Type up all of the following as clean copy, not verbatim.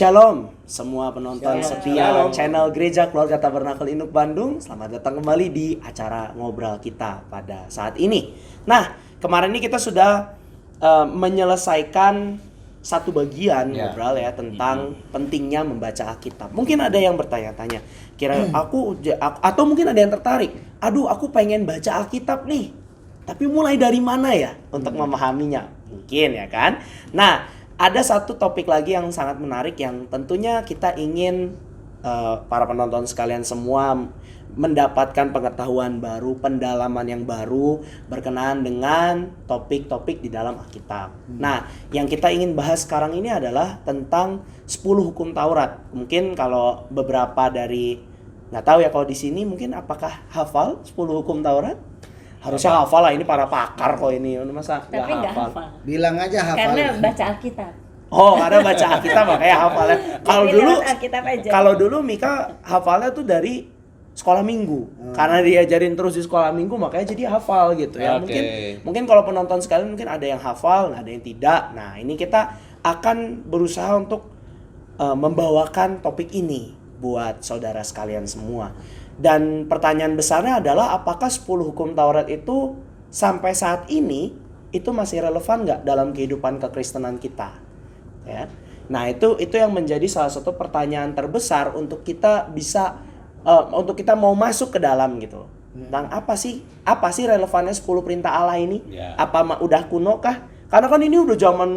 Shalom semua penonton Shalom. setia Shalom. channel Gereja Keluarga Tabernakel Induk Bandung. Selamat datang kembali di acara ngobrol kita pada saat ini. Nah, kemarin ini kita sudah menyelesaikan satu bagian ngobrol ya tentang pentingnya membaca Alkitab. Mungkin ada yang bertanya-tanya, kira atau mungkin ada yang tertarik. Aduh, aku pengen baca Alkitab nih. Tapi mulai dari mana ya untuk memahaminya? Mungkin ya kan. Nah, ada satu topik lagi yang sangat menarik yang tentunya kita ingin para penonton sekalian semua mendapatkan pengetahuan baru, pendalaman yang baru berkenaan dengan topik-topik di dalam Alkitab. Nah, yang kita ingin bahas sekarang ini adalah tentang 10 hukum Taurat. Mungkin kalau beberapa dari, nggak tahu ya kalau di sini mungkin apakah hafal 10 hukum Taurat? Harusnya hafal lah, ini para pakar kok ini. Masa tapi nggak hafal. Bilang aja hafal. Karena baca Alkitab. Oh, ada baca Alkitab makanya hafalnya. Kalau dulu Mika hafalnya tuh dari sekolah minggu. Karena diajarin terus di sekolah minggu makanya jadi hafal gitu ya. Mungkin kalau penonton sekalian mungkin ada yang hafal, ada yang tidak. Nah, ini kita akan berusaha untuk membawakan topik ini buat saudara sekalian semua. Dan pertanyaan besarnya adalah apakah 10 hukum Taurat itu sampai saat ini itu masih relevan nggak dalam kehidupan kekristenan kita? Ya. Nah, itu yang menjadi salah satu pertanyaan terbesar untuk kita bisa untuk kita mau masuk ke dalam gitu. Tentang apa sih relevannya 10 perintah Allah ini? Apa udah kuno kah? Karena kan ini udah zaman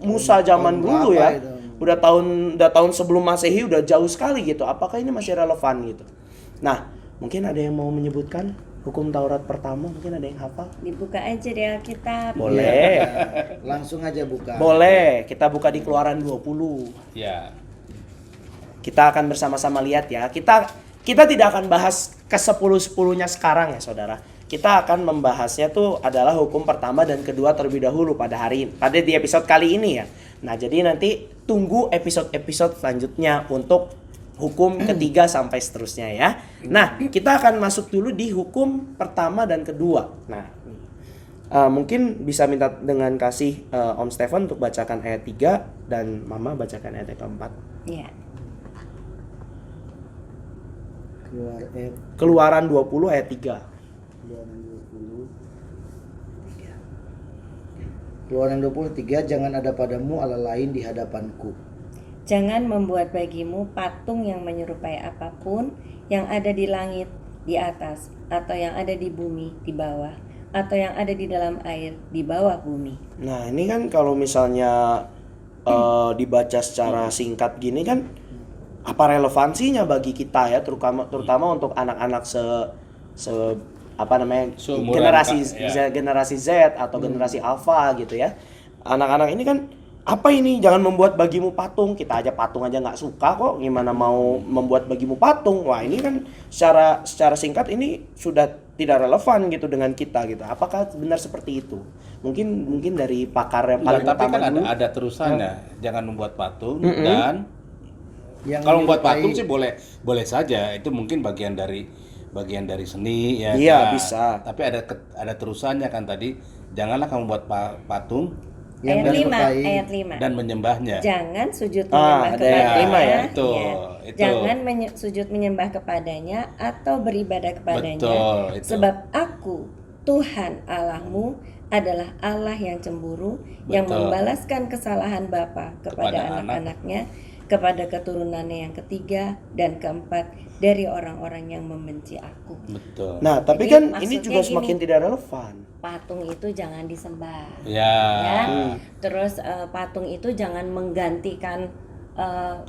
Musa zaman dulu ya. Itu? Udah tahun sebelum Masehi, udah jauh sekali gitu. Apakah ini masih relevan gitu? Nah, mungkin ada yang mau menyebutkan hukum Taurat pertama, mungkin ada yang hafal? Dibuka aja di Alkitab. Boleh. Langsung aja buka. Boleh, kita buka di Keluaran 20. Ya. Kita akan bersama-sama lihat ya. Kita tidak akan bahas ke 10-10-nya sekarang ya, Saudara. Kita akan membahasnya tuh adalah hukum pertama dan kedua terlebih dahulu pada di episode kali ini ya. Nah, jadi nanti tunggu episode-episode selanjutnya untuk hukum ketiga sampai seterusnya ya. Nah, kita akan masuk dulu di hukum pertama dan kedua. Nah, mungkin bisa minta dengan kasih Om Stefan untuk bacakan ayat 3 dan Mama bacakan ayat keempat. Iya. Keluaran 20 ayat 3. Keluaran 23, jangan ada padamu Allah lain di hadapanku. Jangan membuat bagimu patung yang menyerupai apapun yang ada di langit di atas, atau yang ada di bumi di bawah, atau yang ada di dalam air di bawah bumi. Nah, ini kan kalau misalnya dibaca secara singkat gini kan, apa relevansinya bagi kita ya, terutama untuk anak-anak generasi Z atau generasi Alpha gitu ya. Anak-anak ini kan, apa ini jangan membuat bagimu patung, kita aja patung aja nggak suka kok, gimana mau membuat bagimu patung? Wah, ini kan secara singkat ini sudah tidak relevan gitu dengan kita gitu. Apakah benar seperti itu? Mungkin dari pakar yang paling tapi utama kan dulu. ada terusannya, jangan membuat patung dan Yang kalau membuat patung sih boleh saja, itu mungkin bagian dari seni ya. Iya, kan? bisa. Tapi ada terusannya kan tadi, janganlah kamu buat patung Ayat 5. dan menyembahnya. Jangan sujud menyembah ada ayat 5 ya. Itu. Jangan sujud menyembah kepadanya atau beribadah kepadanya. Betul, itu. Sebab aku, Tuhan Allahmu, adalah Allah yang cemburu, yang membalaskan kesalahan bapa kepada anak-anaknya, kepada keturunannya yang ketiga dan keempat dari orang-orang yang membenci aku. Betul. Nah, tapi Jadi, kan ini juga maksudnya semakin tidak relevan. Patung itu jangan disembah. Ya. Terus patung itu jangan menggantikan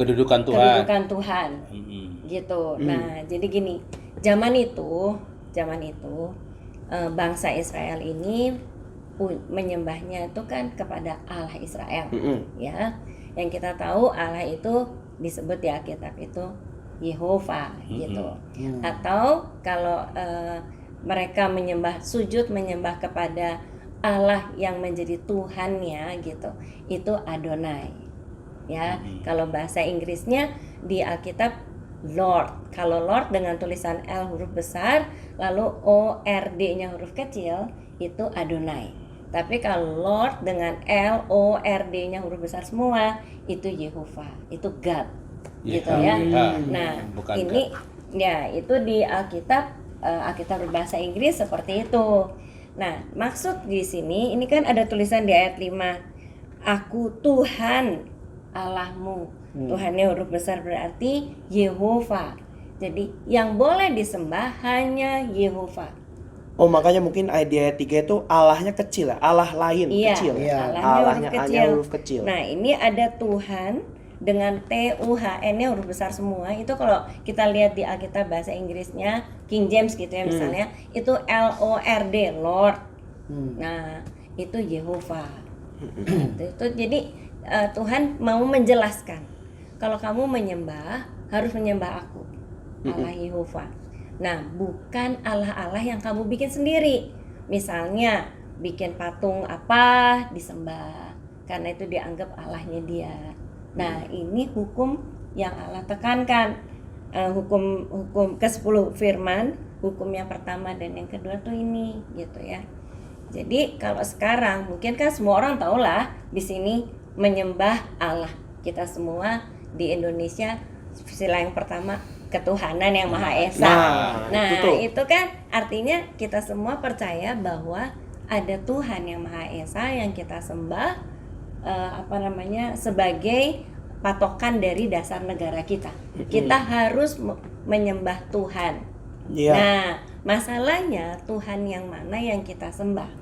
Kedudukan Tuhan. Gitu. Nah, jadi gini, zaman itu bangsa Israel ini menyembahnya itu kan kepada Allah Israel, ya. Yang kita tahu Allah itu disebut di Alkitab itu Yehova gitu. Atau kalau mereka sujud menyembah kepada Allah yang menjadi Tuhannya gitu, itu Adonai. Ya, kalau bahasa Inggrisnya di Alkitab Lord. Kalau Lord dengan tulisan L huruf besar, lalu O R D-nya huruf kecil, itu Adonai. Tapi kalau Lord dengan LORD-nya huruf besar semua itu Yehovah, itu God, gitu ya. Nah, bukan ini ya itu di Alkitab, Alkitab berbahasa Inggris seperti itu. Nah, maksud di sini ini kan ada tulisan di ayat 5, Aku Tuhan Allahmu. Tuhannya huruf besar berarti Yehovah. Jadi yang boleh disembah hanya Yehovah. Oh, makanya mungkin di ayat 3 itu Allahnya kecil ya, Allah lain kecil. Iya. Allahnya hanya huruf kecil. Nah, ini ada Tuhan dengan TUHN-nya huruf besar semua. Itu kalau kita lihat di Alkitab bahasa Inggrisnya King James gitu ya misalnya, itu LORD, Lord. Nah, itu Yehovah. Itu jadi Tuhan mau menjelaskan kalau kamu menyembah harus menyembah aku, Allah Yehovah. Nah, bukan Allah-Allah yang kamu bikin sendiri. Misalnya bikin patung apa disembah karena itu dianggap Allahnya dia. Nah, ini hukum yang Allah tekankan. Hukum ke-10 firman, hukum yang pertama dan yang kedua tuh ini gitu ya. Jadi kalau sekarang mungkin kan semua orang tahu lah di sini menyembah Allah. Kita semua di Indonesia sila yang pertama ketuhanan yang Maha Esa. Nah, itu kan artinya kita semua percaya bahwa ada Tuhan yang Maha Esa yang kita sembah sebagai patokan dari dasar negara kita. Kita harus menyembah Tuhan. Nah, masalahnya Tuhan yang mana yang kita sembah?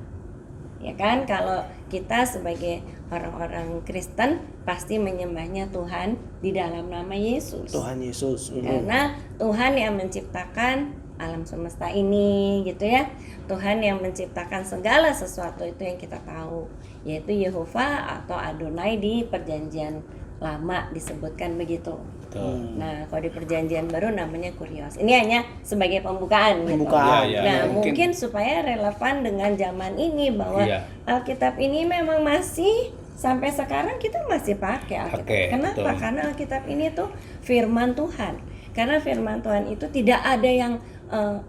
Ya kan, kalau kita sebagai orang-orang Kristen pasti menyembahnya Tuhan di dalam nama Yesus. Tuhan Yesus. Karena Tuhan yang menciptakan alam semesta ini gitu ya. Tuhan yang menciptakan segala sesuatu itu yang kita tahu, yaitu Yehovah atau Adonai di Perjanjian Lama disebutkan begitu. Nah, kalau di Perjanjian Baru namanya Kurios. Ini hanya sebagai pembukaan gitu. Nah, mungkin supaya relevan dengan zaman ini bahwa Alkitab ini memang masih sampai sekarang kita masih pakai Alkitab. Kenapa? Karena Alkitab ini tuh firman Tuhan. Karena firman Tuhan itu tidak ada yang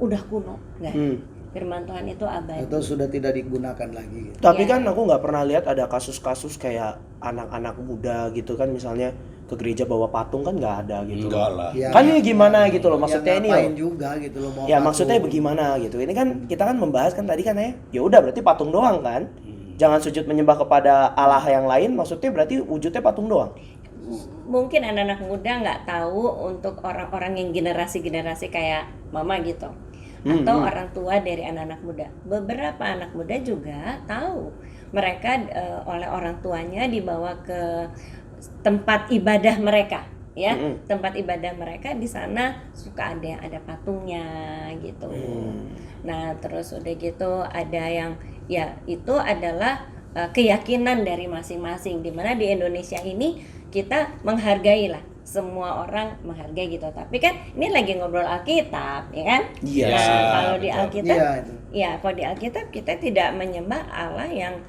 udah kuno, enggak. Firman Tuhan itu abadi. Atau sudah tidak digunakan lagi gitu. Tapi kan aku nggak pernah lihat ada kasus-kasus kayak anak-anak muda gitu kan misalnya ke gereja bawa patung, kan nggak ada gitu. Enggak lah. Ya, Kan ini gimana gitu loh maksudnya ini ngapain juga gitu loh mau ya patung. maksudnya bagaimana gitu. Ini kan kita kan membahas kan tadi kan ya udah berarti patung doang kan. Jangan sujud menyembah kepada Allah yang lain, maksudnya berarti wujudnya patung doang. Mungkin anak-anak muda nggak tahu untuk orang-orang yang generasi-generasi kayak mama gitu. Atau orang tua dari anak-anak muda. Beberapa anak muda juga tahu. Mereka oleh orang tuanya dibawa ke tempat ibadah mereka, ya. Tempat ibadah mereka di sana suka ada patungnya gitu. Nah, terus udah gitu ada yang ya itu adalah keyakinan dari masing-masing. Dimana di Indonesia ini kita menghargai lah. Semua orang menghargai gitu, tapi kan ini lagi ngobrol Alkitab, ya kan? Iya. Nah, kalau di Alkitab, Iya, kalau di Alkitab kita tidak menyembah Allah yang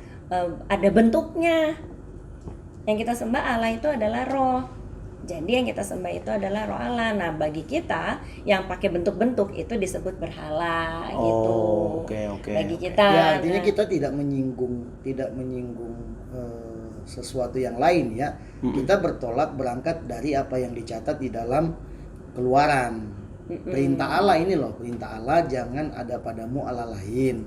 ada bentuknya. Yang kita sembah Allah itu adalah roh. Jadi yang kita sembah itu adalah roh Allah. Nah, bagi kita yang pakai bentuk-bentuk itu disebut berhala gitu. Oke. Bagi kita. Ya, artinya kita tidak menyinggung sesuatu yang lain ya. Kita bertolak berangkat dari apa yang dicatat di dalam Keluaran. Perintah Allah ini loh, perintah Allah jangan ada padamu Allah lain.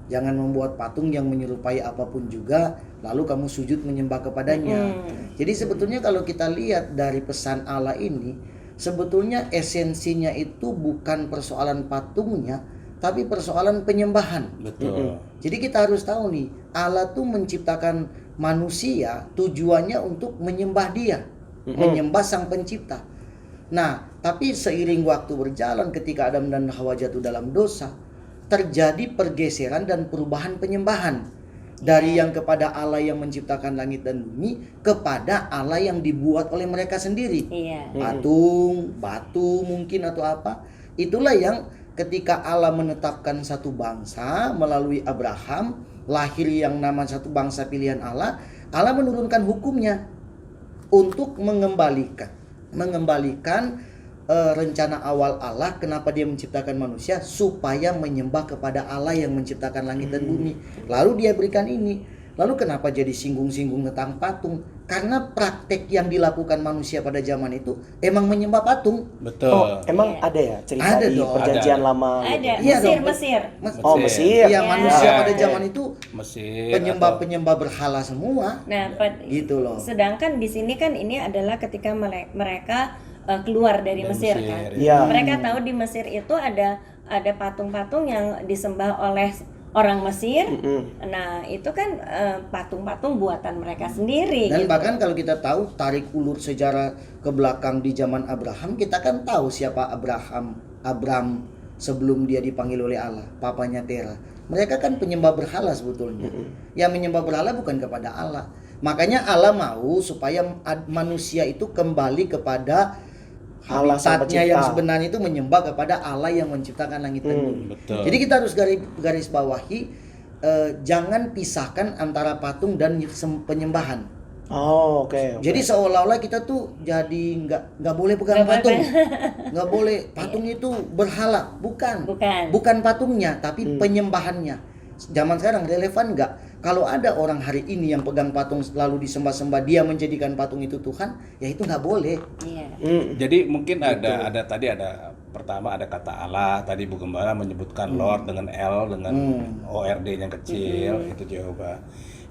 Jangan membuat patung yang menyerupai apapun juga lalu kamu sujud menyembah kepadanya. Jadi sebetulnya kalau kita lihat dari pesan Allah ini, sebetulnya esensinya itu bukan persoalan patungnya, tapi persoalan penyembahan. Betul. Jadi kita harus tahu nih, Allah tuh menciptakan manusia tujuannya untuk menyembah Dia, menyembah Sang Pencipta. Nah, tapi seiring waktu berjalan ketika Adam dan Hawa jatuh dalam dosa, terjadi pergeseran dan perubahan penyembahan dari yang kepada Allah yang menciptakan langit dan bumi kepada Allah yang dibuat oleh mereka sendiri. Patung, batu mungkin atau apa. Itulah yang ketika Allah menetapkan satu bangsa melalui Abraham, lahir yang nama satu bangsa pilihan Allah, Allah menurunkan hukumnya untuk mengembalikan rencana awal Allah, kenapa dia menciptakan manusia, supaya menyembah kepada Allah yang menciptakan langit dan bumi. Lalu dia berikan ini. Lalu kenapa jadi singgung-singgung tentang patung? Karena praktek yang dilakukan manusia pada zaman itu emang menyembah patung. Betul. Oh, emang ada ya cerita Ada di dong. perjanjian Ada. lama? Ada Iya dong. Mesir. Oh, Mesir. Iya, manusia Ya. pada zaman itu Mesir penyembah berhala semua. Nah, Gitu loh. sedangkan di sini kan ini adalah ketika mereka keluar dari Dari Mesir, Mesir, kan. ya. Mereka tahu di Mesir itu ada patung-patung yang disembah oleh orang Mesir. Nah, itu kan patung-patung buatan mereka sendiri. Dan gitu. bahkan kalau kita tahu tarik ulur sejarah ke belakang di zaman Abraham, kita kan tahu siapa Abraham sebelum dia dipanggil oleh Allah, papanya Tera. Mereka kan penyembah berhala sebetulnya. Yang menyembah berhala bukan kepada Allah. Makanya Allah mau supaya manusia itu kembali kepada Allah sang habitatnya pencipta. yang sebenarnya itu menyembah kepada Allah yang menciptakan langit dan bumi. betul. Jadi kita harus garis bawahi, jangan pisahkan antara patung dan penyembahan. Oh, oke. Jadi seolah-olah kita tuh jadi nggak boleh pegang Nggak patung, nggak boleh patung itu berhala, bukan patungnya tapi penyembahannya. Zaman sekarang relevan nggak? Kalau ada orang hari ini yang pegang patung lalu disembah-sembah, dia menjadikan patung itu Tuhan, ya itu nggak boleh. Iya. Jadi mungkin ada tadi ada pertama ada kata Allah, tadi Bu Gembala menyebutkan Lord dengan L dengan ORD yang kecil, itu Jehovah.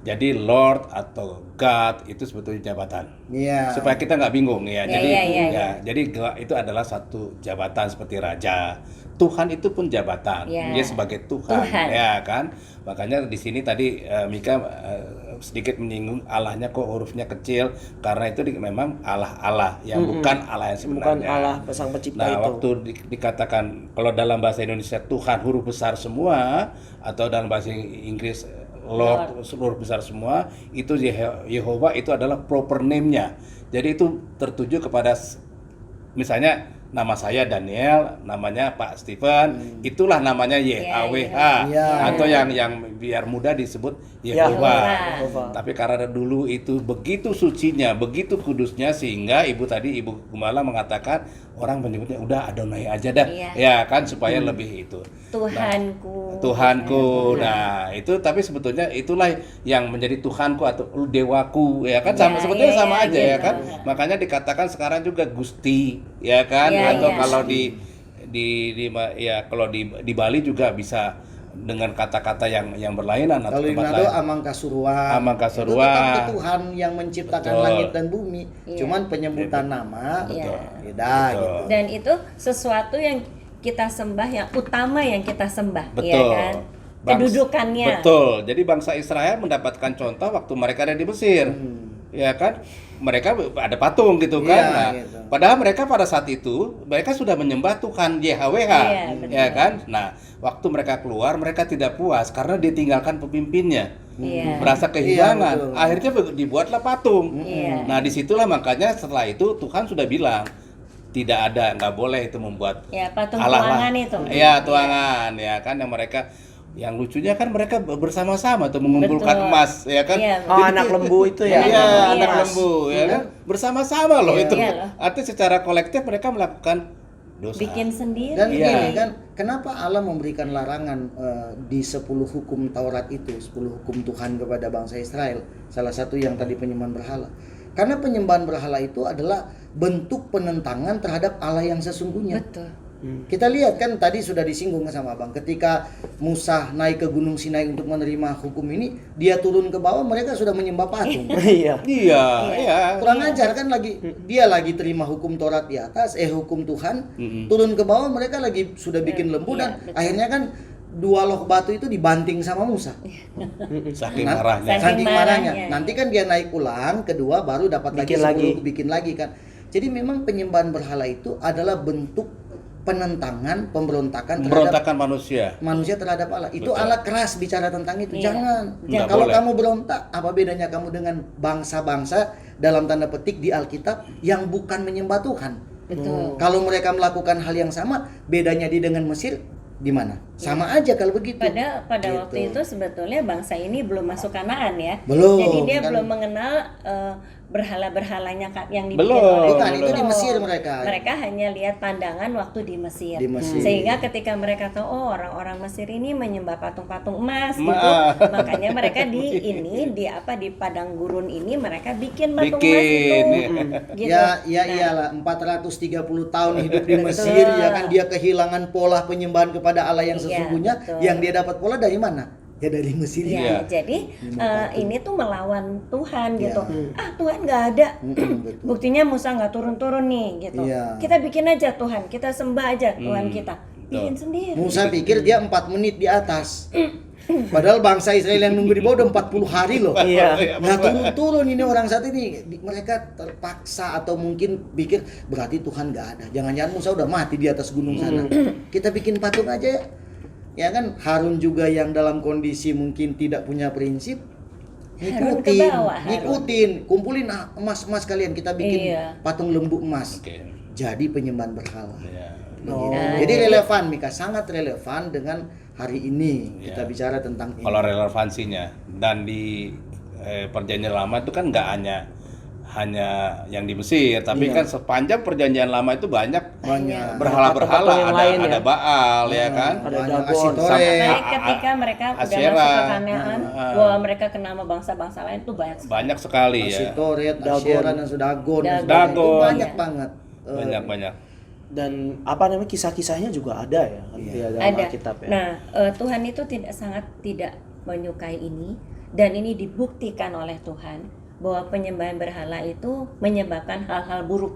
Jadi Lord atau God itu sebetulnya jabatan. Iya. Supaya kita nggak bingung ya. Ya, Jadi ya. jadi itu adalah satu jabatan seperti raja. Tuhan itu pun jabatan. Ya. Dia sebagai Tuhan, ya kan? Makanya di sini tadi Mika sedikit menyinggung Allahnya kok hurufnya kecil karena itu memang Allah yang bukan Allah yang sebenarnya. Bukan Allah sang pencipta Nah, itu. waktu dikatakan kalau dalam bahasa Indonesia Tuhan huruf besar semua atau dalam bahasa Inggris Lord huruf besar semua, itu Yehovah itu adalah proper name-nya. Jadi itu tertuju kepada misalnya nama saya Daniel, namanya Pak Stephen, itulah namanya YHWH, atau yang biar mudah disebut Yehovah. Tapi karena dulu itu begitu sucinya, begitu kudusnya sehingga Ibu Gembala mengatakan orang menyebutnya udah Adonai aja dah, ya kan supaya lebih itu. Tuhanku. Nah, itu tapi sebetulnya itulah yang menjadi Tuhanku atau dewaku, ya kan sebetulnya sama aja ya kan. Makanya dikatakan sekarang juga Gusti, ya kan. Atau kalau di Bali juga bisa dengan kata-kata yang berlainan atau kalau di tempat Manado lain. Amangkasuruan. Itu tetap Tuhan yang menciptakan langit dan bumi. Cuman penyebutan nama beda gitu. Dan itu sesuatu yang kita sembah, yang utama yang kita sembah, Betul. ya kan? Kedudukannya. Betul. Jadi bangsa Israel mendapatkan contoh waktu mereka ada di Mesir. Ya kan? Mereka ada patung gitu kan. Nah, gitu. Padahal mereka pada saat itu mereka sudah menyembah Tuhan YHWH. Ya kan? Nah, waktu mereka keluar mereka tidak puas karena ditinggalkan pemimpinnya. Merasa kehilangan. Akhirnya dibuatlah patung. Nah, disitulah makanya setelah itu Tuhan sudah bilang nggak boleh itu membuat patung Allah. tuangan itu. Iya, tuangan ya kan yang mereka. Yang lucunya kan mereka bersama-sama tuh mengumpulkan emas, ya kan? Oh, anak lembu itu ya? Iya, anak lembu, ya kan? Bersama-sama loh itu. Artinya secara kolektif mereka melakukan dosa. Bikin sendiri. Dan begini kan, kenapa Allah memberikan larangan di 10 hukum Taurat itu, 10 hukum Tuhan kepada bangsa Israel. Salah satu yang tadi penyembahan berhala. Karena penyembahan berhala itu adalah bentuk penentangan terhadap Allah yang sesungguhnya. Betul. Kita lihat kan tadi sudah disinggung sama Abang, ketika Musa naik ke Gunung Sinai untuk menerima hukum ini, dia turun ke bawah mereka sudah menyembah patung. Iya. Kurang ajar kan, dia lagi terima hukum Taurat di atas, hukum Tuhan, turun ke bawah mereka lagi sudah bikin lembu dan akhirnya kan 2 loh batu itu dibanting sama Musa. Saking marahnya. Saking marahnya. Nanti kan dia naik ulang, kedua baru dapat bikin lagi kan. Jadi memang penyembahan berhala itu adalah bentuk penentangan, pemberontakan manusia terhadap Allah. Itu betul. Allah keras bicara tentang itu. Jangan. Kalau kamu berontak, apa bedanya kamu dengan bangsa-bangsa dalam tanda petik di Alkitab yang bukan menyembah Tuhan? Betul. Kalau mereka melakukan hal yang sama, bedanya di dengan Mesir di mana? Sama aja kalau begitu. Pada gitu. Waktu itu sebetulnya bangsa ini belum masuk Kanaan ya. Belum. Jadi dia kan. belum mengenal berhala-berhalanya yang dibikin Belum. oleh Bukan, itu di Firaun. Mesir mereka. Mereka hanya lihat pandangan waktu di Mesir. Di Mesir. Sehingga ketika mereka tahu oh orang-orang Mesir ini menyembah patung-patung emas gitu, Ma- makanya mereka di padang gurun ini mereka bikin patung emas Bikin, itu. ya. Gitu. Ya Nah, iyalah 430 tahun hidup di Betul. Mesir ya kan, dia kehilangan pola penyembahan kepada Allah yang Iya, sesungguhnya. betul. Yang dia dapat pola dari mana? Ya dari Mesir. Ya, Iya. jadi ini tuh melawan Tuhan gitu. Iya. Tuhan nggak ada. Betul. Buktinya Musa nggak turun-turun nih gitu. Iya. Kita bikin aja Tuhan, kita sembah aja Tuhan kita. Bikin betul. sendiri. Musa pikir dia 4 menit di atas. Padahal bangsa Israel yang nunggu di bawah udah 40 hari loh. Iya. Nah turun-turun ini orang saat ini mereka terpaksa atau mungkin pikir berarti Tuhan nggak ada. Jangan-jangan Musa udah mati di atas gunung sana. Kita bikin patung aja ya. Ya kan, Harun juga yang dalam kondisi mungkin tidak punya prinsip, Harun ke ngikutin, bawah, Harun. ngikutin, kumpulin emas-emas kalian, kita bikin Iya. patung lembu emas. Oke. Jadi penyembahan berhala. Ya. Oh. Jadi relevan Mika, sangat relevan dengan hari ini Iya. kita bicara tentang ini. Kalau relevansinya dan di perjanjian lama itu kan nggak hanya yang di Mesir, tapi Iya. kan sepanjang perjanjian lama itu banyak Banyak. berhala-berhala, Patung-patung yang lain ada ya. Baal ya kan. Ada Banyak Dagon. Asitoret. Sampai ketika mereka udah Asyera. masuk ke Kanaan, Ah. bahwa mereka kena sama bangsa-bangsa lain tuh banyak sekali. Banyak sekali ya. Asitoret, Dagon. Asyera dan Dagon. Dagon. Itu banyak Iya. banget. Banyak. Dan apa namanya kisah-kisahnya juga ada ya kan Iya. di dalam Ada. Alkitab ya. Nah, Tuhan itu sangat tidak menyukai ini, dan ini dibuktikan oleh Tuhan bahwa penyembahan berhala itu menyebabkan hal-hal buruk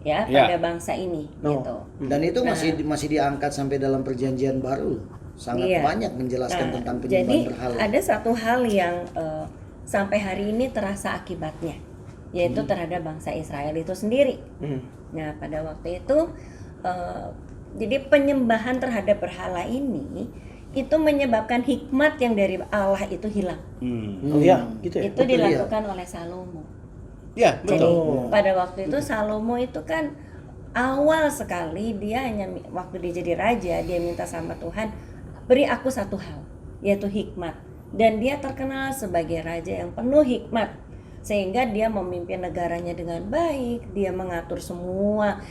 ya Ya. pada bangsa ini No. gitu. Dan itu masih diangkat sampai dalam perjanjian baru. Sangat Iya. banyak menjelaskan Nah, tentang jadi penyembahan berhala. ada satu hal yang sampai hari ini terasa akibatnya, yaitu terhadap bangsa Israel itu sendiri. Nah, pada waktu itu jadi penyembahan terhadap berhala ini itu menyebabkan hikmat yang dari Allah itu hilang. Oh iya, gitu ya. Itu Betul, dilakukan oleh Salomo. Ya, Jadi betul. pada waktu itu Salomo itu kan awal sekali dia hanya waktu dia jadi raja, dia minta sama Tuhan, beri aku satu hal, yaitu hikmat. Dan dia terkenal sebagai raja yang penuh hikmat, sehingga dia memimpin negaranya dengan baik, dia mengatur semua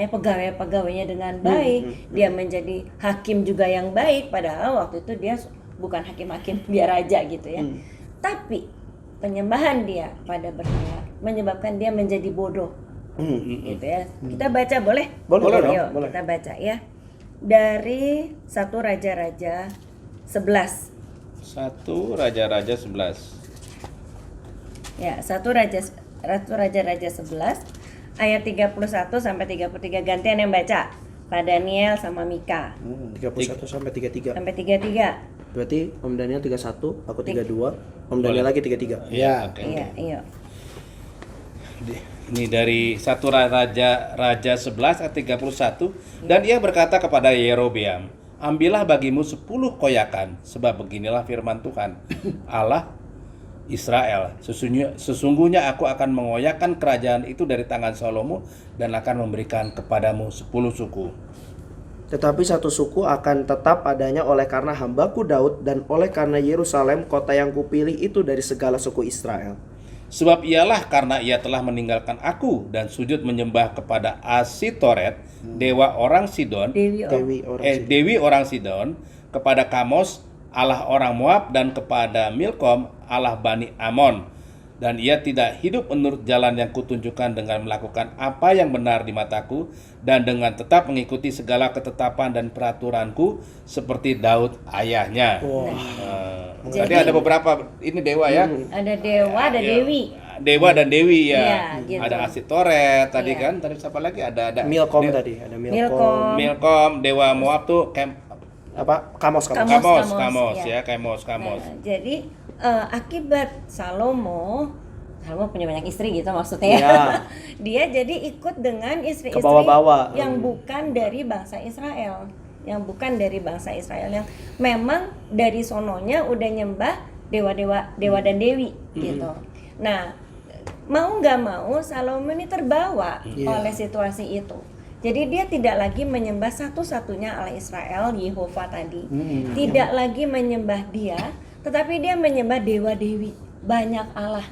pegawai-pegawainya dengan baik, dia menjadi hakim juga yang baik, padahal waktu itu dia bukan hakim-hakim, dia raja gitu ya. Tapi penyembahan dia pada berhala menyebabkan dia menjadi bodoh. Gitu ya. Kita baca boleh? Boleh dong, Yuk, boleh. kita baca ya. Dari 1 Raja-Raja 11. 1 Raja-Raja 11. Ya, 1 Raja-Raja 11 ayat 31 sampai 33, gantian yang baca. Pak Daniel sama Mika 31 sampai 33. sampai 33. Berarti Om Daniel 31, aku 32, Om Daniel lagi 33. Ya. Oke. Iya, iya. Ini dari 1 Raja 11 ayat 31. Dan ia berkata kepada Yerobeam, ambillah bagimu 10 koyakan, sebab beginilah firman Tuhan Allah Israel, sesungguhnya aku akan mengoyakkan kerajaan itu dari tangan Salomo dan akan memberikan kepadamu 10 suku. Tetapi satu suku akan tetap adanya oleh karena hambaku Daud dan oleh karena Yerusalem kota yang kupilih itu dari segala suku Israel. Sebab ialah karena ia telah meninggalkan aku dan sujud menyembah kepada Asitoret, dewa orang Sidon, Dewi orang Sidon, kepada Kamos, Allah orang Moab, dan kepada Milkom, Allah Bani Amon. Dan ia tidak hidup menurut jalan yang kutunjukkan dengan melakukan apa yang benar di mataku dan dengan tetap mengikuti segala ketetapan dan peraturanku seperti Daud ayahnya. Tadi Jadi- ada beberapa ini dewa ya. Ada dewa, ada Ya, dewi. Dewa dan dewi ya. Iya, gitu. Ada Asitoret tadi Iya. kan. Tadi siapa lagi? Ada Milkom tadi, ada Milkom. Milkom, dewa Moab tuh Apa? Kamos. Kamos, ya, ya. Kamos. Nah, jadi akibat Salomo punya banyak istri gitu maksudnya. Ya. Dia jadi ikut dengan istri-istri Kebawa-bawa. yang bukan dari bangsa Israel, yang yang memang dari sononya udah nyembah dewa dan dewi gitu. Nah, mau nggak mau Salomo ini terbawa oleh situasi itu. Jadi dia tidak lagi menyembah satu-satunya Allah Israel, Yehova tadi. Tidak lagi menyembah dia, tetapi dia menyembah dewa-dewi, banyak Allah.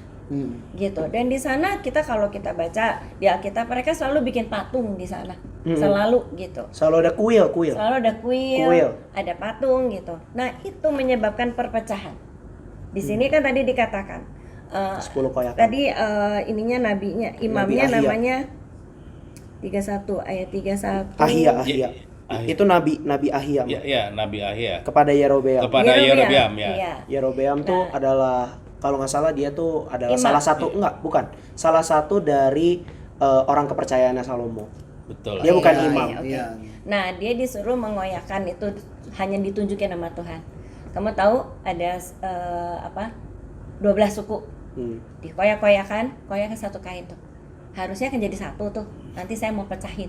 gitu. Dan di sana kalau kita baca di Alkitab, mereka selalu bikin patung di sana, selalu gitu. Selalu ada kuil. Selalu ada kuil, ada patung gitu. Nah itu menyebabkan perpecahan. Di sini kan tadi dikatakan 10 koyakan. tadi imamnya Nabi Ahia. namanya 31 ayat 31. Ahia. Ahia. Itu Nabi Ahia. Ya, Nabi Ahia. Kepada Yerobeam. Kepada Yerobeam ya. Iya. Yerobeam tuh adalah, kalau nggak salah dia tuh adalah Imam. salah satu dari orang kepercayaannya Salomo. Betul. Dia bukan Iya, imam. Oke. Iya. Nah, dia disuruh mengoyakkan itu, hanya ditunjukin sama Tuhan. Kamu tahu ada 12 suku. Dikoyak-koyakan satu kain tuh. Harusnya kan jadi satu tuh. Nanti saya mau pecahin.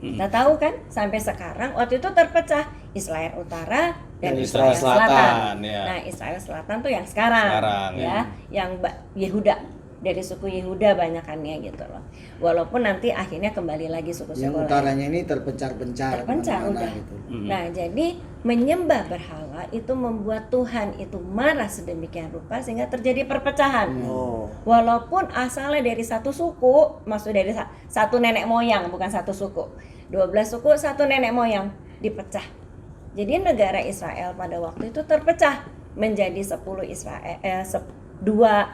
Kita tahu kan sampai sekarang waktu itu terpecah Israel Utara dan Israel Selatan. ya. Nah, Israel Selatan tuh yang sekarang ya. Yang Yehuda, dari suku Yehuda banyakannya gitu loh. Walaupun nanti akhirnya kembali lagi suku-suku Yang lain. utaranya ini terpencar-pencar Udah. gitu. Nah, jadi menyembah berhala itu membuat Tuhan itu marah sedemikian rupa sehingga terjadi perpecahan. Oh. Walaupun asalnya dari satu suku, maksud dari satu nenek moyang, bukan satu suku. 12 suku, satu nenek moyang dipecah. Jadi negara Israel pada waktu itu terpecah menjadi 10 dua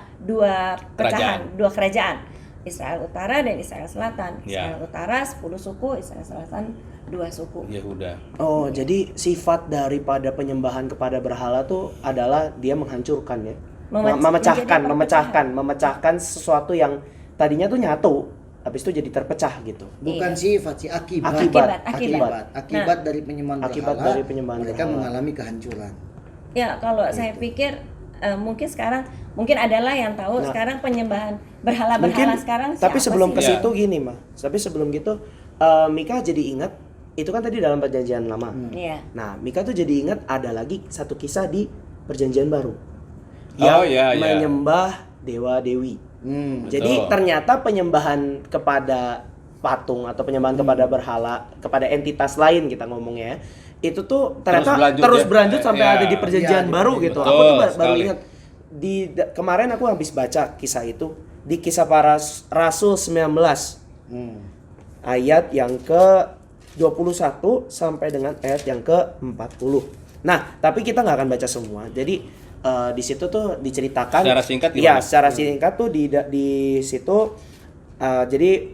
pecahan, dua kerajaan. Israel Utara dan Israel Selatan. Ya. Israel Utara 10 suku, Israel Selatan 2 suku. Yehuda. Oh, jadi sifat daripada penyembahan kepada berhala tuh adalah dia menghancurkan ya. Memecahkan sesuatu yang tadinya tuh nyatu, habis itu jadi terpecah gitu. Bukan sifat sih, akibat. Nah, Dari penyembahan akibat berhala, dari penyembahan mereka berhala. mengalami kehancuran. Ya, kalau saya pikir mungkin sekarang adalah yang tahu sekarang penyembahan berhala-berhala sekarang siapa tapi sebelum ke sih? situ gini mah. Tapi sebelum gitu Mika jadi ingat itu kan tadi dalam perjanjian lama. Iya. Nah, Mika tuh jadi ingat ada lagi satu kisah di perjanjian baru. Oh, Yang iya. menyembah dewa-dewi. Jadi ternyata penyembahan kepada patung atau penyembahan kepada berhala, kepada entitas lain kita ngomongnya, itu tuh ternyata terus berlanjut sampai ada di perjanjian baru gitu. Aku tuh baru ingat kemarin aku habis baca kisah itu di Kisah Para Rasul 19 ayat yang ke 21 sampai dengan ayat yang ke 40. Nah, tapi kita nggak akan baca semua. Jadi di situ tuh diceritakan secara singkat gimana? Iya, secara singkat tuh di situ jadi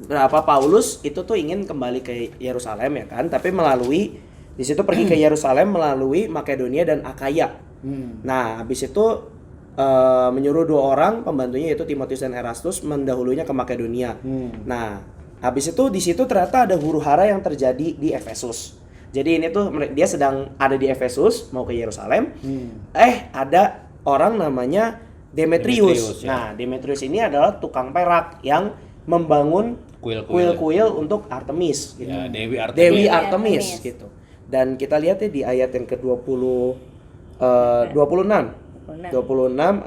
berapa Paulus itu tuh ingin kembali ke Yerusalem ya kan, tapi melalui di situ pergi ke Yerusalem melalui Makedonia dan Akaya. Nah, habis itu menyuruh 2 orang pembantunya yaitu Timotius dan Erastus mendahulunya ke Makedonia. Nah, habis itu di situ ternyata ada huru-hara yang terjadi di Efesus. Jadi ini tuh dia sedang ada di Efesus mau ke Yerusalem. Ada orang namanya Demetrius. Ya. Nah, Demetrius ini adalah tukang perak yang membangun kuil-kuil untuk Artemis gitu. Ya, Dewi Artemis. Dewi Artemis gitu. Dan kita lihat ya di ayat yang ke-26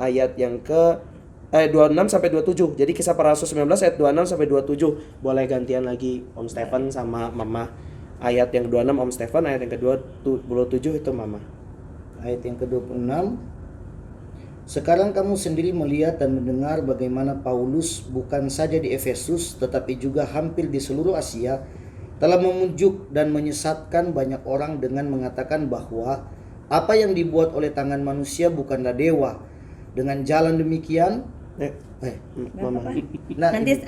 ayat yang ke 26 sampai 27. Jadi Kisah Para Rasul 19 ayat 26 sampai 27. Boleh gantian lagi Om Stephen sama Mama. Ayat yang 26 Om Stephen, ayat yang ke-27 itu Mama. Ayat yang ke-26. Sekarang kamu sendiri melihat dan mendengar bagaimana Paulus bukan saja di Efesus tetapi juga hampir di seluruh Asia telah memujuk dan menyesatkan banyak orang dengan mengatakan bahwa apa yang dibuat oleh tangan manusia bukanlah dewa. Dengan jalan demikian Mama. Nanti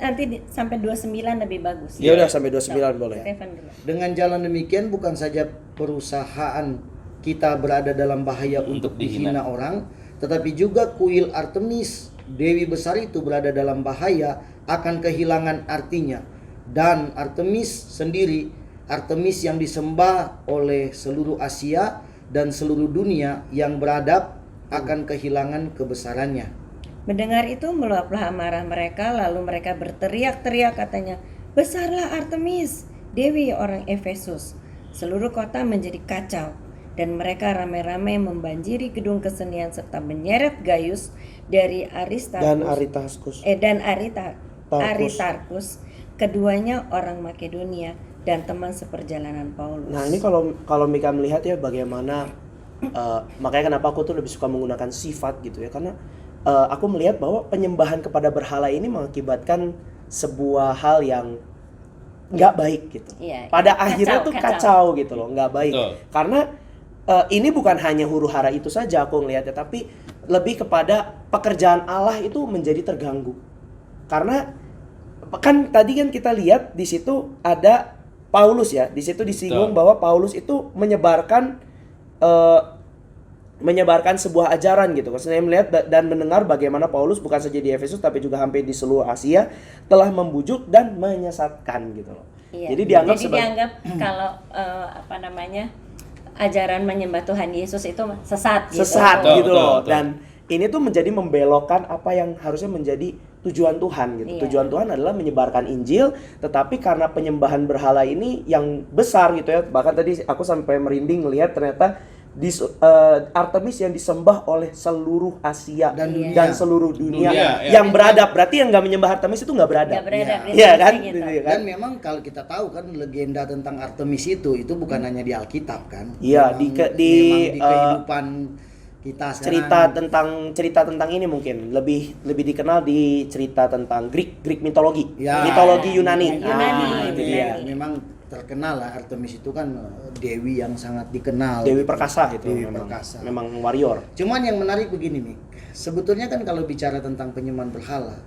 sampai 29 lebih bagus. Ya udah sampai 29 boleh. Stefan dulu. Dengan jalan demikian bukan saja perusahaan kita berada dalam bahaya untuk dihina orang, tetapi juga kuil Artemis, Dewi besar itu berada dalam bahaya akan kehilangan artinya. Dan Artemis sendiri, Artemis yang disembah oleh seluruh Asia dan seluruh dunia yang beradab akan kehilangan kebesarannya. Mendengar itu meluaplah amarah mereka, lalu mereka berteriak-teriak katanya, "Besarlah Artemis, Dewi orang Efesus." Seluruh kota menjadi kacau dan mereka ramai-ramai membanjiri gedung kesenian serta menyeret Gaius dari Aristarkus, keduanya orang Makedonia dan teman seperjalanan Paulus. Nah, ini kalau Mika melihat ya bagaimana makanya kenapa aku tuh lebih suka menggunakan sifat gitu ya, karena aku melihat bahwa penyembahan kepada berhala ini mengakibatkan sebuah hal yang nggak baik gitu. Iya, Pada kacau, akhirnya tuh kacau gitu loh, nggak baik. Betul. Karena ini bukan hanya huru hara itu saja aku ngelihatnya, tapi lebih kepada pekerjaan Allah itu menjadi terganggu. Karena kan tadi kan kita lihat di situ ada Paulus ya, di situ disinggung Betul. bahwa Paulus itu menyebarkan sebuah ajaran gitu. Saya melihat dan mendengar bagaimana Paulus bukan saja di Efesus tapi juga hampir di seluruh Asia telah membujuk dan menyesatkan gitu loh. Iya. Jadi dianggap kalau ajaran menyembah Tuhan Yesus itu sesat gitu. sesat Betul, gitu betul, loh. betul. Dan ini tuh menjadi membelokkan apa yang harusnya menjadi tujuan Tuhan gitu. Iya. Tujuan Tuhan adalah menyebarkan Injil, tetapi karena penyembahan berhala ini yang besar gitu ya. Bahkan tadi aku sampai merinding melihat ternyata Artemis yang disembah oleh seluruh Asia Dan dunia. dan seluruh dunia, Dunia, ya. yang beradab. Berarti yang nggak menyembah Artemis itu nggak beradab. Nggak beradab, Iya. Iya kan? gitu. Gitu kan? Dan memang kalau kita tahu kan legenda tentang Artemis itu bukan hanya di Alkitab kan. Iya, Memang di kehidupan kita sekarang. cerita tentang ini mungkin lebih dikenal di cerita tentang Greek mitologi, Ya. mitologi Yunani. Yunani, Itu Yunani. dia. Memang terkenal lah Artemis itu kan dewi yang sangat dikenal. Dewi perkasa itu Dewi memang, perkasa. memang warrior. Cuman yang menarik begini nih, sebetulnya kan kalau bicara tentang penyembahan berhala,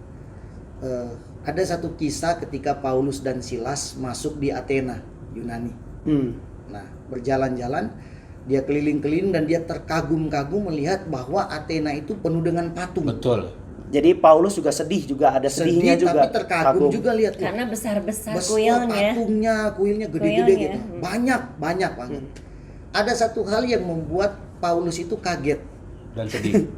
ada satu kisah ketika Paulus dan Silas masuk di Athena, Yunani. Nah, berjalan-jalan, dia keliling-keliling dan dia terkagum-kagum melihat bahwa Athena itu penuh dengan patung. Betul. Jadi Paulus juga sedih, juga ada sedihnya Sedih juga. tapi terkagum juga lihat. Karena besar-besar Besar kuilnya. kuilnya gede-gede Kuilnya. gitu. Banyak banget. Ada satu hal yang membuat Paulus itu kaget. Dan sedih.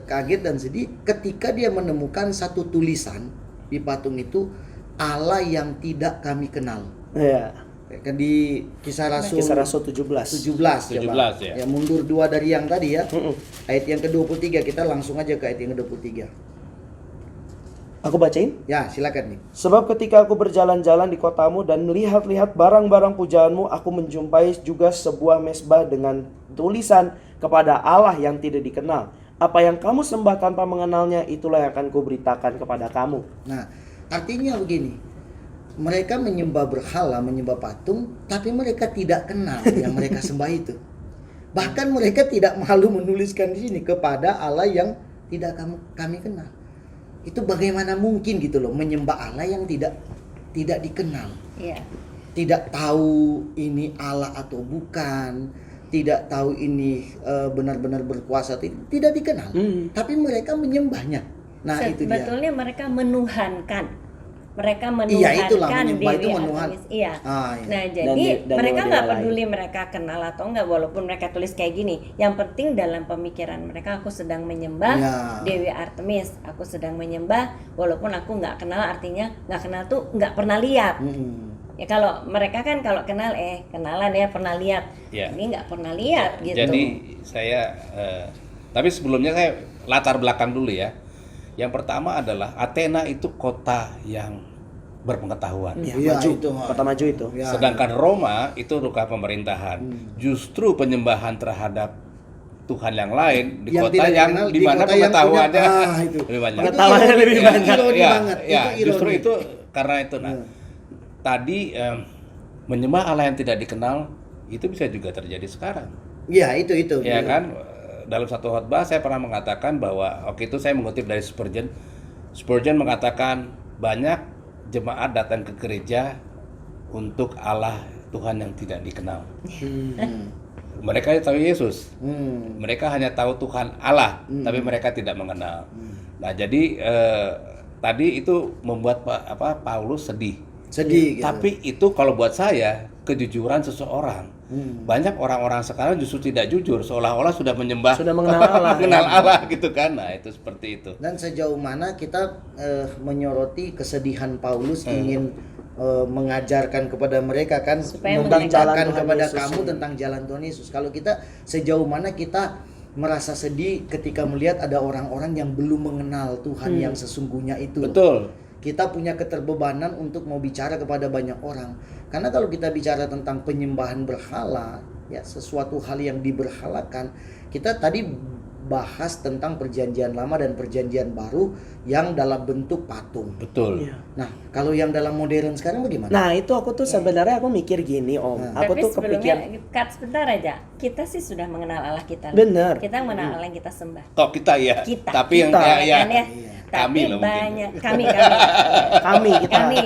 Kaget dan sedih ketika dia menemukan satu tulisan di patung itu, Allah yang tidak kami kenal. Iya. Kan di Kisah Rasul Kisah Rasul 17. 17 coba. 17 ya. Ya mundur 2 dari yang tadi ya. Ayat yang ke-23, kita langsung aja ke ayat yang ke-23. Aku bacain. Ya, silakan nih. Sebab ketika aku berjalan-jalan di kotamu dan melihat-lihat barang-barang pujaanmu, aku menjumpai juga sebuah mezbah dengan tulisan kepada Allah yang tidak dikenal. Apa yang kamu sembah tanpa mengenalnya, itulah yang akan kuberitakan kepada kamu. Nah, artinya begini. Mereka menyembah berhala, menyembah patung, tapi mereka tidak kenal yang mereka sembah itu. Bahkan mereka tidak malu menuliskan di sini kepada Allah yang tidak kami kenal. Itu bagaimana mungkin gitu loh, menyembah Allah yang tidak dikenal. Iya. Tidak tahu ini Allah atau bukan, tidak tahu ini benar-benar berkuasa, tidak dikenal. Tapi mereka menyembahnya. Nah, itu dia. Sebetulnya mereka menuhankan. Mereka Iya, itulah, menuhankan menyembah itu Dewi menuhan. Artemis. Iya. Ah, iya. Nah, jadi dan mereka dewa-dewa nggak lain. peduli mereka kenal atau enggak, walaupun mereka tulis kayak gini. Yang penting dalam pemikiran mereka, aku sedang menyembah Ya. Dewi Artemis. Aku sedang menyembah, walaupun aku nggak kenal, artinya nggak kenal tuh nggak pernah lihat. Ya kalau mereka kan kalau kenal kenalan ya, pernah lihat. Ya. Ini nggak pernah lihat gitu. Jadi saya tapi sebelumnya saya latar belakang dulu ya. Yang pertama adalah Athena itu kota yang berpengetahuan. Ya, Iya, maju. itu. Kota maju itu. Ya. Sedangkan Roma itu ruka pemerintahan. Justru penyembahan terhadap Tuhan yang lain di Yang kota tidak yang dikenal, di di mana kota yang pengetahuannya punya- itu. lebih banyak. Pengetahuannya lebih Itu banyak. ironi Ya, banget. ya, Itu justru ironi. itu karena itu. Nah, tadi menyembah Allah yang tidak dikenal itu bisa juga terjadi sekarang. Iya, itu. Ya kan, dalam satu khotbah saya pernah mengatakan bahwa waktu itu saya mengutip dari Spurgeon. Spurgeon mengatakan banyak jemaat datang ke gereja untuk Allah Tuhan yang tidak dikenal. Mereka tahu Yesus, mereka hanya tahu Tuhan Allah, tapi mereka tidak mengenal. Nah, jadi tadi itu membuat Paulus sedih. Sedih gitu. Tapi itu kalau buat saya kejujuran seseorang. Banyak orang-orang sekarang justru tidak jujur, seolah-olah sudah menyembah, Sudah mengenal Allah. mengenal Allah gitu kan. Nah, itu seperti itu. Dan sejauh mana kita menyoroti kesedihan Paulus ingin mengajarkan kepada mereka kan, Supaya memberitakan mengenal Tuhan kepada Yesus. kamu tentang jalan Tuhan Yesus. Kalau kita sejauh mana kita merasa sedih ketika melihat ada orang-orang yang belum mengenal Tuhan yang sesungguhnya itu. Betul. Kita punya keterbebanan untuk mau bicara kepada banyak orang. Karena kalau kita bicara tentang penyembahan berhala, ya sesuatu hal yang diberhalakan, kita tadi bahas tentang perjanjian lama dan perjanjian baru yang dalam bentuk patung. Betul. Iya. Nah, kalau yang dalam modern sekarang bagaimana? Nah itu aku tuh sebenarnya aku mikir gini Om, aku Tapi tuh kepikiran. sebelumnya, Kat, sebentar aja. Kita sih sudah mengenal Allah kita. Bener. Kita mengenal Allah yang kita sembah. Kok kita ya? Kita. Tapi yang Kita. ya, Kan ya? kami Tapi loh mungkin. banyak kita.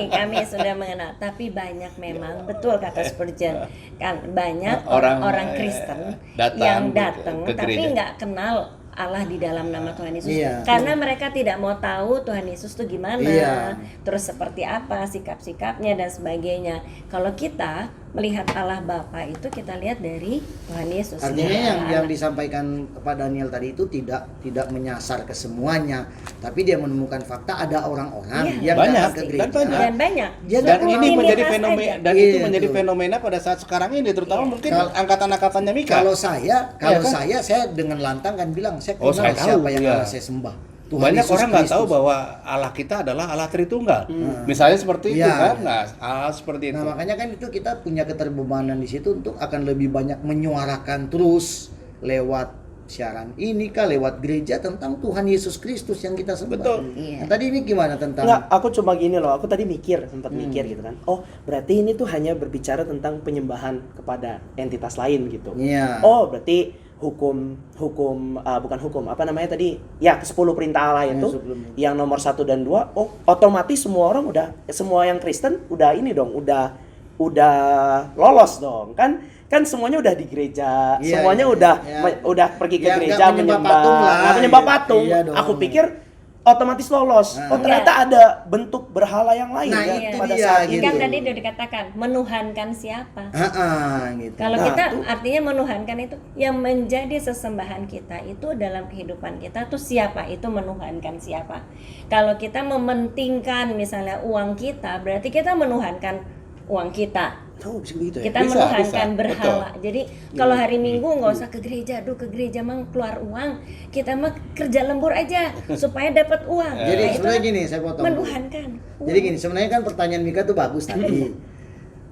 kami sudah mengenal. Tapi banyak memang betul kata Spurgeon kan banyak Orang, orang Kristen datang yang datang ke tapi gereja. nggak kenal Allah di dalam nama Tuhan Yesus Iya. karena mereka tidak mau tahu Tuhan Yesus itu gimana, Iya. terus seperti apa sikap-sikapnya dan sebagainya. Kalau kita melihat Allah Bapa itu kita lihat dari Tuhan Yesus. Artinya Dari yang Allah. disampaikan Pak Daniel tadi itu tidak menyasar ke semuanya, tapi dia menemukan fakta ada orang-orang Iya. yang Banyak, datang ke gereja. dan banyak. Dia Dan nggak ini kenal. menjadi Rutinitas fenomena aja. dan Iya, itu menjadi betul. fenomena pada saat sekarang ini terutama Iya. mungkin Kalau- angkatan-angkatannya Mika. Kalau saya kan? saya dengan lantang kan bilang saya Oh, kenal saya tahu, siapa yang ya. Allah saya sembah. Tuhan Banyak Yesus orang nggak tahu Kristus. bahwa Allah kita adalah Allah Tritunggal. Misalnya seperti itu Iya. kan, nah hal seperti itu. Nah makanya kan itu kita punya keterbebanan di situ untuk akan lebih banyak menyuarakan terus lewat siaran ini kah, lewat gereja tentang Tuhan Yesus Kristus yang kita sembah. Betul. Iya. Nah, tadi ini gimana tentang? Enggak, aku cuma gini loh, aku tadi sempat mikir gitu kan. Oh, berarti ini tuh hanya berbicara tentang penyembahan kepada entitas lain gitu. Iya. Oh, berarti bukan hukum, apa namanya tadi? Ya, ke-10 perintah Allah itu sebelumnya. yang nomor 1 dan 2, oh, otomatis semua orang semua yang Kristen udah ini dong, udah lolos dong. Kan semuanya udah di gereja, Iya, semuanya iya. udah pergi ke Ya, gereja nggak menyembah patung lah, nggak menyembah gitu. patung. Iya dong. Aku pikir otomatis lolos. Nah. Oh, ternyata ada bentuk berhala yang lain Nah, ya itu pada dia, saat Ini itu. kan tadi udah dikatakan menuhankan siapa. Gitu. Kalau Nah, kita tuh. artinya menuhankan itu yang menjadi sesembahan kita itu dalam kehidupan kita tuh siapa? Itu menuhankan siapa? Kalau kita mementingkan misalnya uang kita, berarti kita menuhankan uang kita. Oh, bisa begitu ya. Kita Bisa, menuhankan bisa, berhala. Jadi kalau hari Minggu nggak usah ke gereja, ke gereja mah keluar uang. Kita mah kerja lembur aja supaya dapat uang. Jadi Nah, itu sebenarnya gini, saya potong. menuhankan. Jadi gini, sebenarnya kan pertanyaan Mika tuh bagus tadi.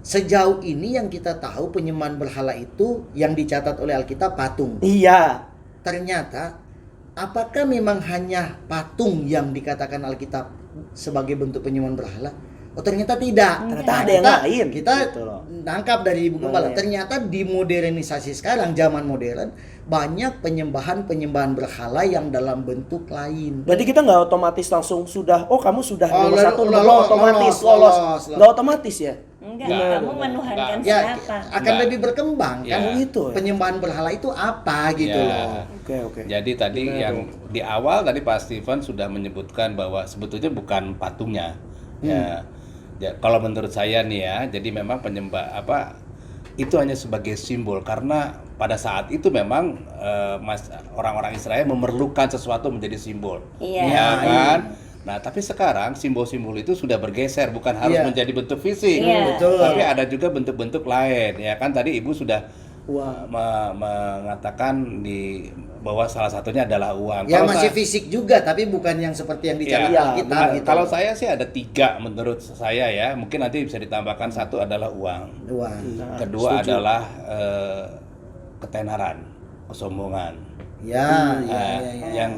Sejauh ini yang kita tahu penyembahan berhala itu yang dicatat oleh Alkitab patung. Iya. Ternyata apakah memang hanya patung yang dikatakan Alkitab sebagai bentuk penyembahan berhala? Oh ternyata tidak. Ternyata ada yang lain. Kita Gitu loh. nangkap dari Ibu Gembala. Iya. Ternyata di modernisasi sekarang, zaman modern, banyak penyembahan berhala yang dalam bentuk lain. Berarti kita nggak otomatis langsung sudah, oh kamu sudah Oh, nomor lalu- 1, lalu- lo otomatis lolos. Nggak otomatis ya? Enggak, Gimana kamu dong? menuhankan Ya siapa? akan Enggak. lebih berkembang kan Ya. gitu. Ya. Penyembahan berhala itu apa gitu Ya. loh. Oke. Jadi tadi Gimana yang di awal tadi Pak Steven sudah menyebutkan bahwa sebetulnya bukan patungnya. Ya, kalau menurut saya nih ya, jadi memang itu hanya sebagai simbol karena pada saat itu memang orang-orang Israel memerlukan sesuatu menjadi simbol. Iya. Ya kan? Nah, tapi sekarang simbol-simbol itu sudah bergeser, bukan harus Iya. menjadi bentuk fisik, Iya. Betul. tapi ada juga bentuk-bentuk lain. Ya kan tadi Ibu sudah Wah. mengatakan bahwa salah satunya adalah uang. Ya Kalau masih saya- fisik juga tapi bukan yang seperti yang dicatat Iya, Alkitab Nah, gitu. kalau saya sih ada 3 menurut saya ya. Mungkin nanti bisa ditambahkan, satu adalah uang, Wah. Nah, kedua setuju. adalah ketenaran, kesombongan. Ya,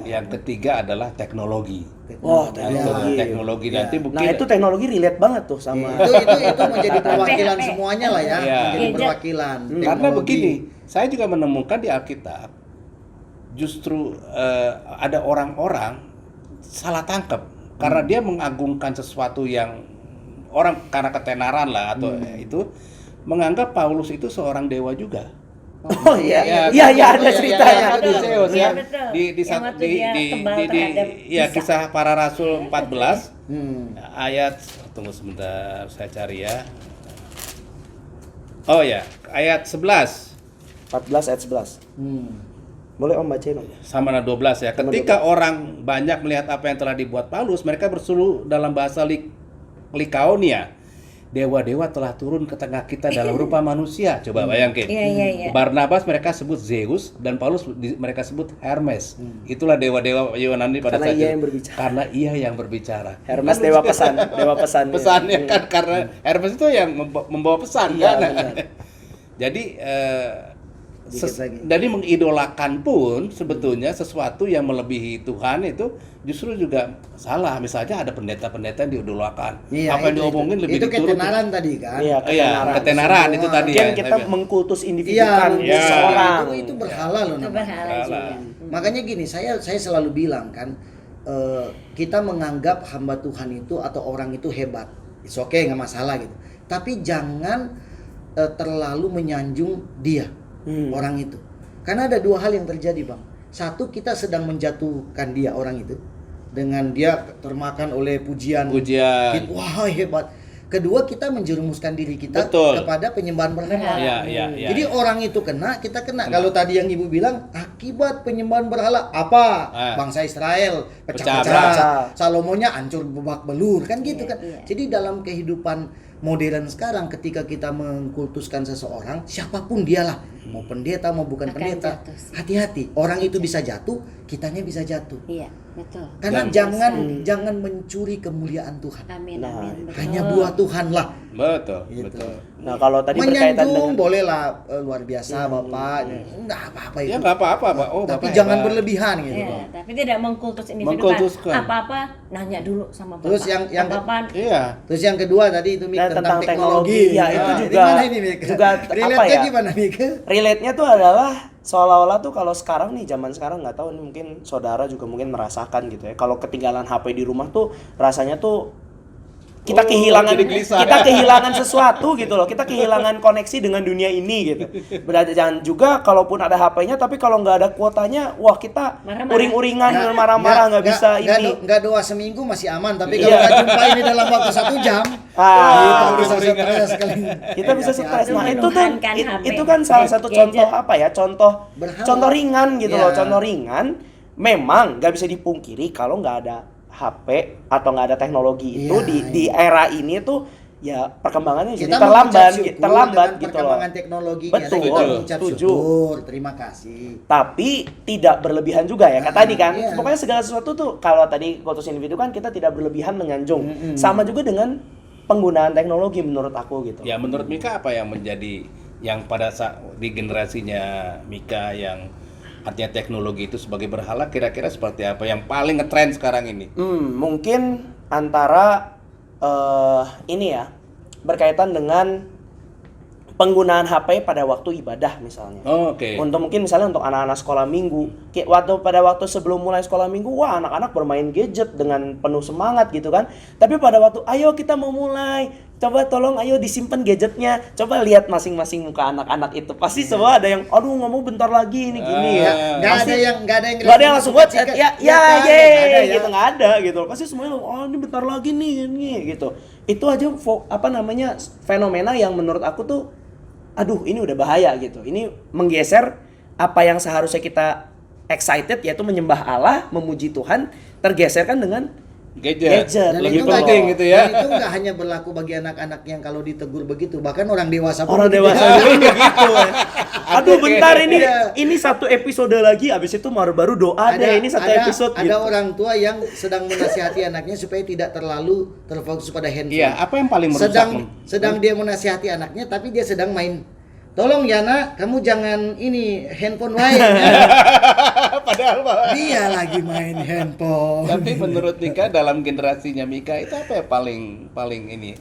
Yang ketiga adalah teknologi. Oh, Ya. teknologi. Nanti Ya. mungkin Nah, itu teknologi relate banget tuh sama. Itu menjadi perwakilan PHP. semuanya lah ya, Iya. menjadi Gadget. perwakilan. karena teknologi. begini, saya juga menemukan di Alkitab justru ada orang-orang salah tangkap karena dia mengagungkan sesuatu yang orang karena ketenaran lah atau itu menganggap Paulus itu seorang dewa juga. Oh iya. Iya, Iya, ada ceritanya. Di Zeus Iya, ya. betul. Di Yang waktu dia kebal terhadap ya Isa. kisah para rasul 14 ayat tunggu sebentar saya cari ya. Oh ya, ayat 11 14 ayat 11. Boleh Om bacain Om? sama 12 ya. Ketika orang banyak melihat apa yang telah dibuat Paulus, mereka bersuluh dalam bahasa Likaonia. Dewa-dewa telah turun ke tengah kita dalam rupa manusia. Coba bayangin. Iya. Barnabas mereka sebut Zeus dan Paulus mereka sebut Hermes. Itulah dewa-dewa Yunani pada Karena saat ia itu. yang berbicara. Karena ia yang berbicara. Hermes Kan dewa lucu. pesan, dewa pesan. Pesannya kan karena Hermes itu yang membawa pesan Iya, kan. benar. Jadi Jadi mengidolakan pun sebetulnya sesuatu yang melebihi Tuhan itu justru juga salah. Misalnya ada pendeta-pendeta yang diidolakan. Apa yang diomongin lebih itu dituruti. ketenaran tadi kan. Iya, Ketenaran itu tadi Mungkin ya. kita mengkultus individu kan Iya, seseorang. itu berhala loh Itu namanya. berhala juga. Makanya gini, saya selalu bilang kan, kita menganggap hamba Tuhan itu atau orang itu hebat. It's okay, nggak masalah gitu. Tapi jangan terlalu menyanjung dia, orang itu. Karena ada dua hal yang terjadi, Bang. Satu, kita sedang menjatuhkan dia, orang itu, dengan dia termakan oleh pujian. Wah, hebat. Kedua, kita menjerumuskan diri kita kepada penyembahan berhala. Iya. Jadi orang itu kena, kita kena. Kalau tadi yang Ibu bilang, akibat penyembahan berhala apa? Bangsa Israel pecah-pecah. Salomonnya hancur babak belur, kan gitu kan. Jadi dalam kehidupan modern sekarang, ketika kita mengkultuskan seseorang, siapapun dialah, mau pendeta mau bukan pendeta, hati-hati. Orang itu bisa jatuh, kitanya bisa jatuh. Iya, betul. Karena jangan mencuri kemuliaan Tuhan. Amin, amin. Betul. Hanya buah Tuhan lah. Betul. Nah, kalau tadi berkaitan Menyanjung dengan bolehlah, luar biasa Bapak. Enggak apa-apa itu. Ya nggak apa-apa, Pak. Oh, tapi Bapak jangan hebat. berlebihan gitu, Iya, Bang. tapi tidak mengkultus individu Mengkultuskan. kan. Apa-apa nanya dulu sama Bapak. Terus yang apa-apaan Iya. Terus yang kedua tadi itu Mik, Nah, tentang teknologi. Ya, itu Nah, juga gimana ini, Mik? juga Relate-nya apa ya? gimana, Mik? Relate-nya tuh adalah seolah-olah tuh kalau sekarang nih, zaman sekarang, nggak tahu nih, mungkin saudara juga mungkin merasakan gitu ya. Kalau ketinggalan HP di rumah tuh rasanya tuh kita kehilangan sesuatu gitu loh. Kita kehilangan koneksi dengan dunia ini gitu. Berarti jangan juga kalaupun ada HP-nya, tapi kalau nggak ada kuotanya, wah kita Marah-marah. uring-uringan, marah-marah, nggak bisa ini. Nggak doa seminggu masih aman, tapi kalau nggak jumpa ini dalam waktu 1 jam, kita bisa stres sekali. Kita bisa stres. Nah, itu tuh Menuhankan HP. itu kan salah satu contoh apa ya? Contoh Berhala. ringan gitu Ya. loh. Contoh ringan. Memang nggak bisa dipungkiri kalau nggak ada HP atau nggak ada teknologi itu di era ini tuh ya perkembangannya jadi Kita terlambat mengucap syukur gitu dengan loh. perkembangan teknologinya. Betul, Kita mengucap setuju. syukur, terima kasih. Tapi tidak berlebihan juga ya. Kayak tadi kan, iya. pokoknya segala sesuatu tuh kalau tadi kultus individu kan kita tidak berlebihan menyanjung. Sama juga dengan penggunaan teknologi menurut aku gitu. Ya, menurut Mika apa yang menjadi yang pada saat di generasinya Mika yang artinya teknologi itu sebagai berhala, kira-kira seperti apa yang paling ngetrend sekarang ini? Mungkin antara ini ya, berkaitan dengan penggunaan HP pada waktu ibadah misalnya. Oke. Untuk mungkin misalnya untuk anak-anak sekolah minggu, kayak pada waktu sebelum mulai sekolah minggu, wah anak-anak bermain gadget dengan penuh semangat gitu kan. Tapi pada waktu ayo kita mau mulai, coba tolong ayo disimpan gadgetnya. Coba lihat masing-masing muka anak-anak itu. Pasti semua ada yang aduh ngomong bentar lagi ini gini ya. Nggak ada yang langsung buat ya. gitu, nggak ada gitu. Pasti semuanya oh ini bentar lagi nih ini gitu. Itu aja fenomena yang menurut aku tuh aduh ini udah bahaya gitu. Ini menggeser apa yang seharusnya kita excited yaitu menyembah Allah, memuji Tuhan, tergeserkan dengan gadget. Dan Lebih itu penting gitu ya. Dan itu nggak hanya berlaku bagi anak-anak yang kalau ditegur begitu, bahkan orang dewasa pun Orang begitu. dewasa juga gitu. Aduh bentar Iya. ini satu episode lagi, abis itu baru doa deh. Ini satu episode ada gitu. orang tua yang sedang menasihati anaknya supaya tidak terlalu terfokus pada handphone. Iya, apa yang paling merusak? Sedang dia menasihati anaknya, tapi dia sedang main. Tolong ya nak, kamu jangan ini handphone main. Padahal malah. Dia lagi main handphone. Tapi menurut Mika dalam generasinya Mika itu apa yang paling ini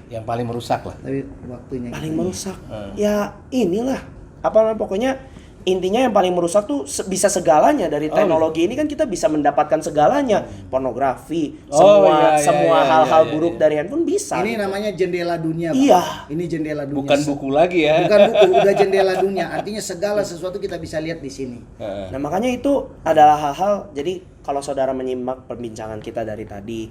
yang paling merusak lah? Tapi waktunya Paling gitu. merusak. Ya inilah pokoknya intinya yang paling merusak tuh bisa segalanya dari teknologi ini kan kita bisa mendapatkan segalanya, pornografi, semua hal-hal buruk dari handphone bisa. Ini gitu. namanya jendela dunia, Pak. Iya. Ini jendela dunia. Bukan buku lagi ya. Bukan buku, udah jendela dunia. Artinya segala sesuatu kita bisa lihat di sini. Nah makanya itu adalah hal-hal. Jadi kalau saudara menyimak perbincangan kita dari tadi,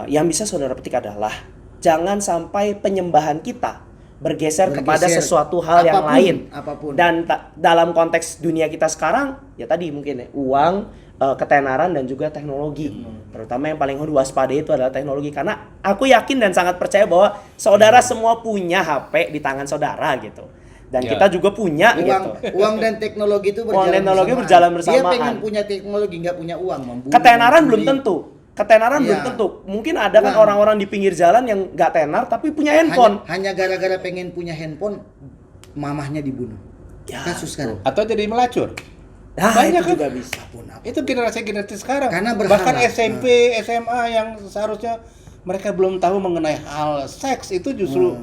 yang bisa saudara petik adalah jangan sampai penyembahan kita bergeser kepada sesuatu hal yang lain. Apapun. Dan dalam konteks dunia kita sekarang, ya tadi mungkin ya, uang, ketenaran dan juga teknologi. Terutama yang paling waspada itu adalah teknologi. Karena aku yakin dan sangat percaya bahwa saudara semua punya HP di tangan saudara gitu. Dan kita juga punya uang dan teknologi itu berjalan bersamaan. Dia pengen punya teknologi, nggak punya uang. Membunuh, ketenaran belum tentu. Belum tentu. Mungkin ada kan Uang. orang-orang di pinggir jalan yang nggak tenar tapi punya handphone. Hanya gara-gara pengen punya handphone, mamahnya dibunuh. Ya, kasus kan. Atau jadi melacur. Nah, Banyak itu kan? juga bisa. Itu generasi sekarang. Karena berharap. Bahkan SMP, SMA yang seharusnya mereka belum tahu mengenai hal seks itu justru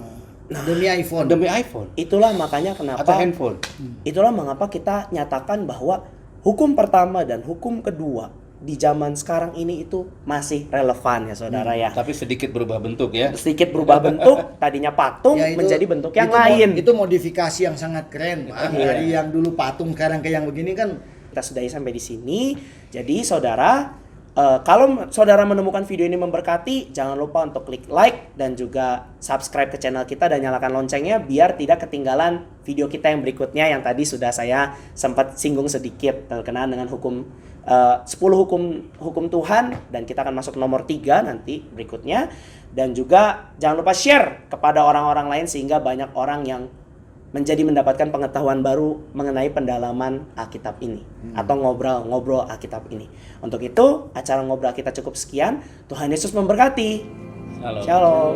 Demi iPhone. demi iPhone Itulah makanya kenapa atau handphone. Itulah mengapa kita nyatakan bahwa hukum pertama dan hukum kedua di zaman sekarang ini itu masih relevan ya saudara ya. Tapi sedikit berubah bentuk ya. Sedikit berubah bentuk, tadinya patung Ya, itu- menjadi bentuk yang itu lain. Itu modifikasi yang sangat keren, Pak. Iya. Dari yang dulu patung sekarang ke yang begini kan. Kita sudahi sampai di sini. Jadi saudara, kalau saudara menemukan video ini memberkati, jangan lupa untuk klik like dan juga subscribe ke channel kita dan nyalakan loncengnya biar tidak ketinggalan video kita yang berikutnya yang tadi sudah saya sempat singgung sedikit berkenaan dengan hukum 10 hukum Tuhan, dan kita akan masuk nomor 3 nanti berikutnya. Dan juga jangan lupa share kepada orang-orang lain sehingga banyak orang yang mendapatkan pengetahuan baru mengenai pendalaman Alkitab ini atau ngobrol Alkitab ini. Untuk itu, acara ngobrol kita cukup sekian. Tuhan Yesus memberkati. Halo. Shalom.